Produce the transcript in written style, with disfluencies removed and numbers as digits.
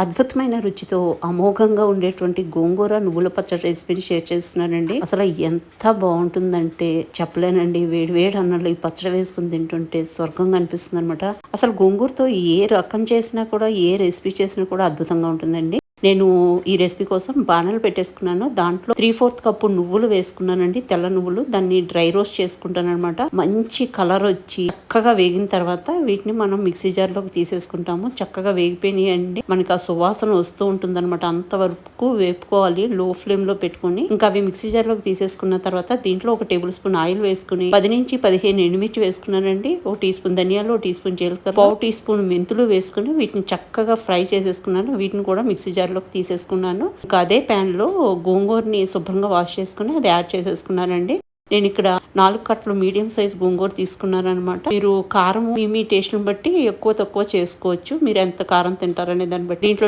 అద్భుతమైన రుచితో అమోఘంగా ఉండేటువంటి గోంగూర నువ్వుల పచ్చడి రెసిపీని షేర్ చేస్తున్నానండి. అసలు ఎంత బాగుంటుందంటే చెప్పలేనండి. వేడి వేడి అన్నంలో ఈ పచ్చడి వేసుకుని తింటుంటే స్వర్గంగా అనిపిస్తుంది అనమాట. అసలు గోంగూరతో ఏ రకం చేసినా కూడా, ఏ రెసిపీ చేసినా కూడా అద్భుతంగా ఉంటుందండి. నేను ఈ రెసిపీ కోసం బాణలు పెట్టేసుకున్నాను. దాంట్లో 3/4 కప్పు నువ్వులు వేసుకున్నానండి, తెల్ల నువ్వులు. దాన్ని డ్రై రోస్ట్ చేసుకుంటాను అనమాట. మంచి కలర్ వచ్చి చక్కగా వేగిన తర్వాత వీటిని మనం మిక్సీ జార్లోకి తీసేసుకుంటాము. చక్కగా వేగిపోయినాయండి. మనకి ఆ సువాసన వస్తూ ఉంటుంది అనమాట. అంతవరకు వేపుకోవాలి లో ఫ్లేమ్ లో పెట్టుకుని. ఇంకా అవి మిక్సీ జార్లోకి తీసేసుకున్న తర్వాత దీంట్లో 1 టేబుల్ స్పూన్ ఆయిల్ వేసుకుని 10 నుంచి 15 ఎండుమిర్చి వేసుకున్నానండి. 1 టీ స్పూన్ ధనియాలు, 1 టీ స్పూన్ జీలకర్ర, 1/2 టీ స్పూన్ మెంతులు వేసుకుని వీటిని చక్కగా ఫ్రై చేసేసుకున్నాను. వీటిని కూడా మిక్సీ జార్లోకి తీసేసుకున్నాను. ఇంకా అదే ప్యాన్ లో గోంగూరని శుభ్రంగా వాష్ చేసుకుని అది యాడ్ చేసేసుకున్నానండి. నేను ఇక్కడ 4 కట్టలు మీడియం సైజ్ గోంగూర తీసుకున్నాను అనమాట. మీరు కారం మీ టేస్ట్ ని బట్టి ఎక్కువ తక్కువ చేసుకోవచ్చు. మీరు ఎంత కారం తింటారనే దాన్ని బట్టి. దీంట్లో